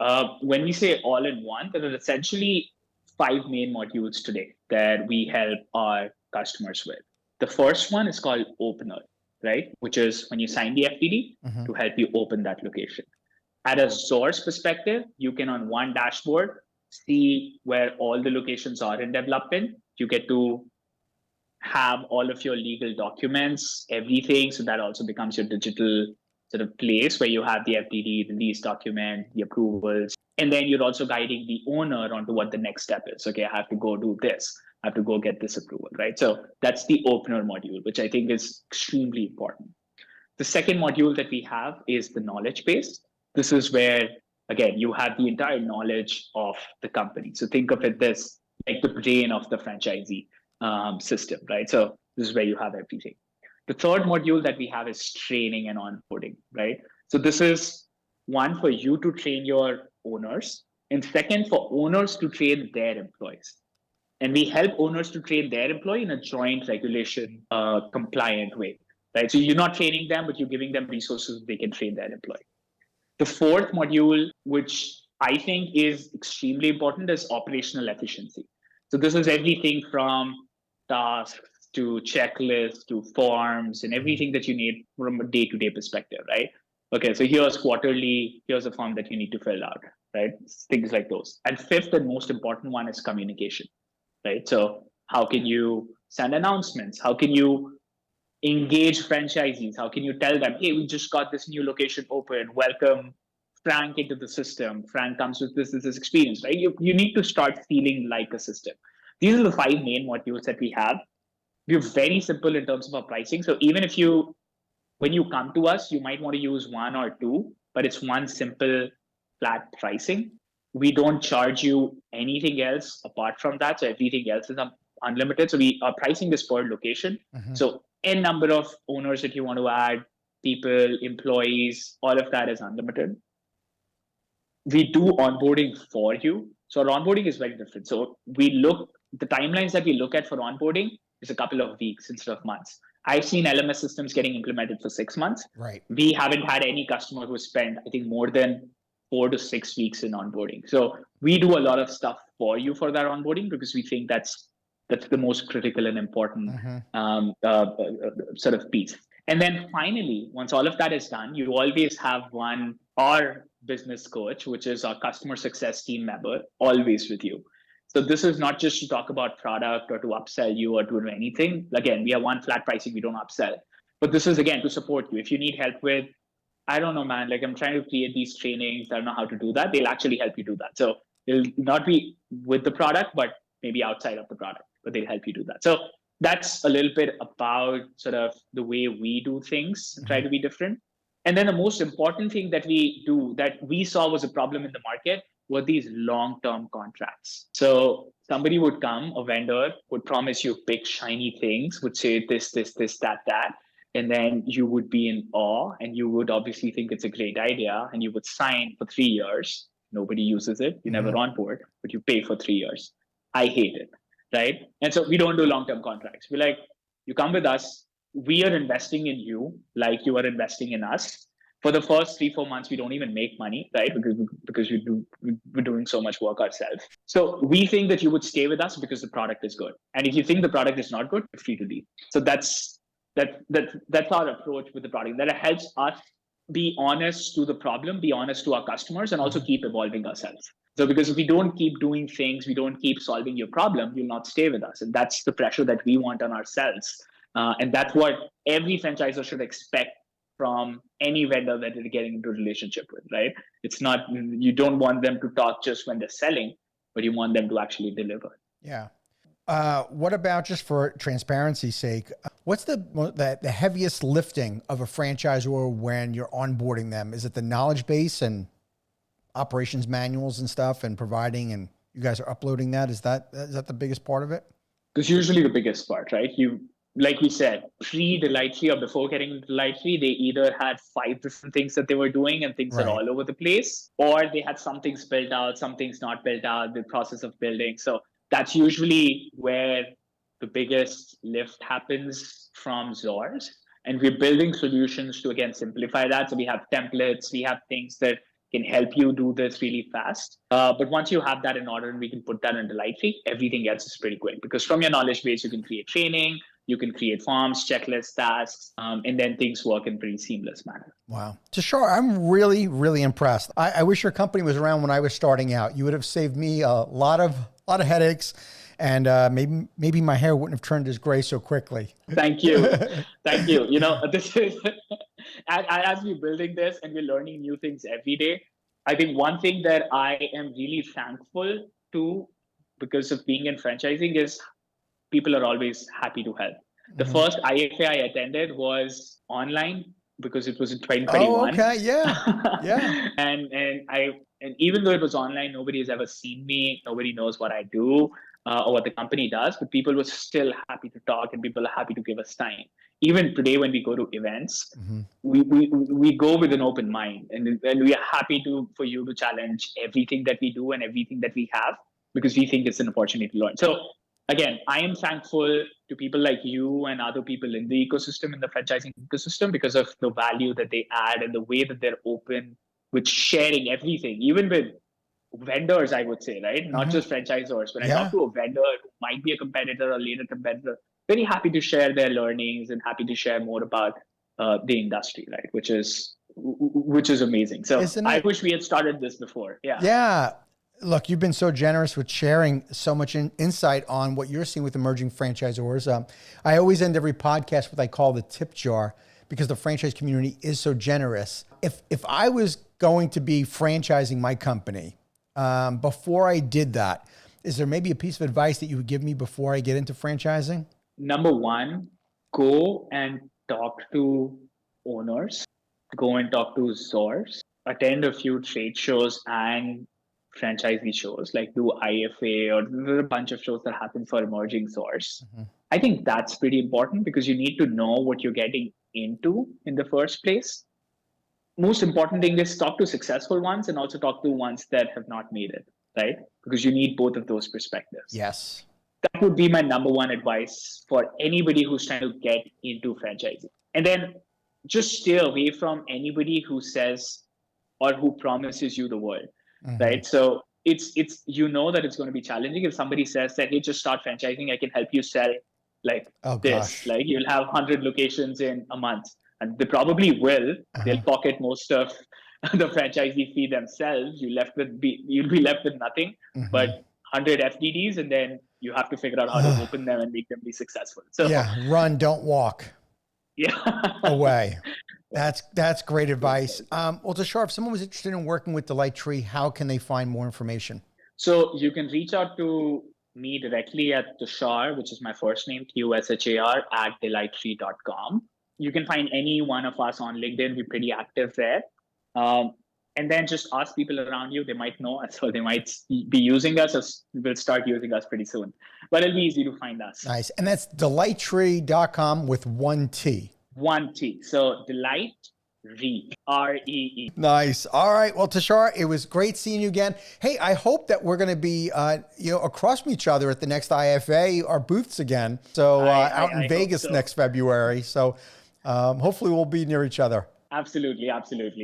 Speaker 2: When we say all in one, there are essentially 5 main modules today that we help our customers with. The first one is called Opener, right? Which is when you sign the FTD
Speaker 1: Mm-hmm.
Speaker 2: to help you open that location. At a source perspective, you can on one dashboard see where all the locations are in development. You get to have all of your legal documents, everything. So that also becomes your digital sort of place where you have the FDD, the lease document, the approvals. And then you're also guiding the owner onto what the next step is. Okay, I have to go do this. I have to go get this approval, right? So that's the opener module, which I think is extremely important. The second module that we have is the knowledge base. This is where, again, you have the entire knowledge of the company. So think of it as like the brain of the franchisee system, right? So this is where you have everything. The third module that we have is training and onboarding, right? So this is one for you to train your owners, and second for owners to train their employees. And we help owners to train their employee in a joint regulation compliant way, right? So you're not training them, but you're giving them resources they can train their employee. The fourth module, which I think is extremely important, is operational efficiency. So this is everything from tasks to checklists to forms and everything that you need from a day-to-day perspective, right? Okay, so here's quarterly, here's a form that you need to fill out, right? Things like those. And fifth and most important one is communication, right? So How can you send announcements? How can you engage franchisees? How can you tell them, hey, we just got this new location open. Welcome Frank into the system. Frank comes with this experience, right? You need to start feeling like a system. These are the 5 main modules that we have. We're very simple in terms of our pricing. So even if when you come to us, you might want to use one or two, but it's one simple flat pricing. We don't charge you anything else apart from that. So everything else is unlimited. So our pricing is per location.
Speaker 1: Mm-hmm.
Speaker 2: So n number of owners that you want to add, people, employees, all of that is unlimited. We do onboarding for you. So our onboarding is very different. So the timelines that we look at for onboarding is a couple of weeks instead of months. I've seen LMS systems getting implemented for 6 months.
Speaker 1: Right.
Speaker 2: We haven't had any customer who spent, I think, more than 4 to 6 weeks in onboarding. So we do a lot of stuff for you for that onboarding because we think that's the most critical and important sort of piece. And then finally, once all of that is done, you always have our business coach, which is our customer success team member, always with you. So this is not just to talk about product or to upsell you or to do anything. Again, we have one flat pricing, we don't upsell. But this is, again, to support you. If you need help with, I don't know, man, like I'm trying to create these trainings, I don't know how to do that, they'll actually help you do that. So it'll not be with the product, but maybe outside of the product, but they'll help you do that. So that's a little bit about sort of the way we do things, try to be different. And then the most important thing that we do that we saw was a problem in the market were these long-term contracts. So somebody would come, a vendor would promise you big shiny things, would say this, that. And then you would be in awe and you would obviously think it's a great idea and you would sign for 3 years. Nobody uses it. You never onboard, but you pay for 3 years. I hate it, right? And so we don't do long-term contracts. We're like, you come with us. We are investing in you like you are investing in us. For the first 3-4 months, we don't even make money, right? Because we're doing so much work ourselves. So we think that you would stay with us because the product is good. And if you think the product is not good, you're free to leave. So that's our approach with the product. That helps us be honest to the problem, be honest to our customers, and also keep evolving ourselves. So because if we don't keep doing things, we don't keep solving your problem, you'll not stay with us. And that's the pressure that we want on ourselves. And that's what every franchisor should expect from any vendor that they're getting into a relationship with, right? It's not, you don't want them to talk just when they're selling, but you want them to actually deliver.
Speaker 1: Yeah. What about, just for transparency's sake, what's the heaviest lifting of a franchisor when you're onboarding them? Is it the knowledge base and operations manuals and stuff and providing, and you guys are uploading that? Is that the biggest part of it?
Speaker 2: It's usually the biggest part, right? Like we said, pre-Delightree or before getting into Delightree, they either had 5 different things that they were doing and things are all over the place, or they had some things built out, some things not built out, the process of building. So that's usually where the biggest lift happens from Zors. And we're building solutions to, again, simplify that. So we have templates, we have things that can help you do this really fast. But once you have that in order and we can put that in Delightree, everything else is pretty quick. Because from your knowledge base, you can create training, you can create forms, checklists, tasks, and then things work in pretty seamless manner.
Speaker 1: Wow. Tushar, I'm really, really impressed. I wish your company was around when I was starting out. You would have saved me a lot of headaches, and maybe my hair wouldn't have turned as gray so quickly.
Speaker 2: Thank you. Thank you. You know, this is, as we're building this and we're learning new things every day, I think one thing that I am really thankful to because of being in franchising is people are always happy to help. The first IFA I attended was online because it was in 2021.
Speaker 1: Oh, okay. Yeah. Yeah.
Speaker 2: and even though it was online, nobody has ever seen me. Nobody knows what I do or what the company does, but people were still happy to talk and people are happy to give us time. Even today, when we go to events, we go with an open mind and we are happy for you to challenge everything that we do and everything that we have because we think it's an opportunity to learn. So again, I am thankful to people like you and other people in the ecosystem, in the franchising ecosystem, because of the value that they add and the way that they're open with sharing everything, even with vendors, I would say, right? Not just franchisors. When I talk to a vendor who might be a competitor or later competitor, very happy to share their learnings and happy to share more about the industry, right? Which is amazing. So I wish we had started this before. Yeah.
Speaker 1: Yeah. Look, you've been so generous with sharing so much insight on what you're seeing with emerging franchisors. I always end every podcast with what I call the tip jar because the franchise community is so generous. If I was going to be franchising my company, before I did that, is there maybe a piece of advice that you would give me before I get into franchising?
Speaker 2: Number one, go and talk to owners, go and talk to ZORs, attend a few trade shows and franchisee shows, like do IFA, or there are a bunch of shows that happen for emerging ZORs. Mm-hmm. I think that's pretty important because you need to know what you're getting into in the first place. Most important thing is talk to successful ones and also talk to ones that have not made it, right? Because you need both of those perspectives.
Speaker 1: Yes.
Speaker 2: That would be my number one advice for anybody who's trying to get into franchising. And then just stay away from anybody who says or who promises you the world, right? So it's that it's going to be challenging. If somebody says that, hey, just start franchising, I can help you sell this. Like you'll have 100 locations in a month. And they probably will. They'll pocket most of the franchisee fee themselves. You'll be left with nothing but 100 FDDs, and then you have to figure out how to open them and make them be successful. So
Speaker 1: yeah, run, don't walk.
Speaker 2: Yeah.
Speaker 1: Away. That's great advice. Well, Tushar, if someone was interested in working with Delightree, how can they find more information?
Speaker 2: So you can reach out to me directly at Tushar, which is my first name, Tushar, at Delightree.com. You can find any one of us on LinkedIn. We're pretty active there. And then just ask people around you. They might know us, or they might be using us, or will start using us pretty soon. But it'll be easy to find us.
Speaker 1: Nice. And that's Delightree.com with one T.
Speaker 2: One T. So Delightree, REE.
Speaker 1: Nice. All right. Well, Tushar, it was great seeing you again. Hey, I hope that we're going to be, across from each other at the next IFA, our booths again. So out in Vegas next February. So hopefully we'll be near each other.
Speaker 2: Absolutely.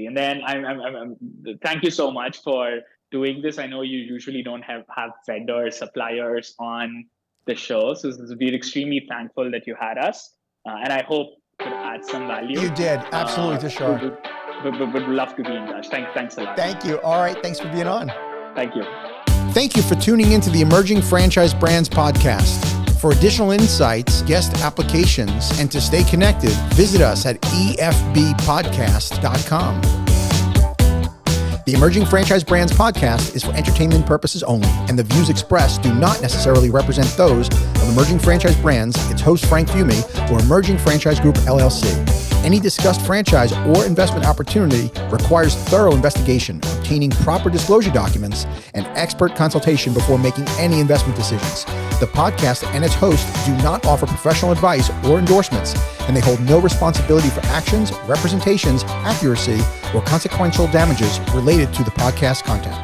Speaker 2: And then I'm thank you so much for doing this. I know you usually don't have vendors, suppliers on the show. So we're extremely thankful that you had us. And I hope could add some value.
Speaker 1: You did. Absolutely, Tushar.
Speaker 2: Would love to be in touch. Thanks a lot.
Speaker 1: Thank you. All right. Thanks for being on.
Speaker 2: Thank you.
Speaker 1: Thank you for tuning into the Emerging Franchise Brands podcast. For additional insights, guest applications, and to stay connected, visit us at efbpodcast.com. The Emerging Franchise Brands podcast is for entertainment purposes only, and the views expressed do not necessarily represent those of Emerging Franchise Brands, its host Frank Fumey, or Emerging Franchise Group, LLC. Any discussed franchise or investment opportunity requires thorough investigation, obtaining proper disclosure documents, and expert consultation before making any investment decisions. The podcast and its host do not offer professional advice or endorsements, and they hold no responsibility for actions, representations, accuracy, or consequential damages related to the podcast content.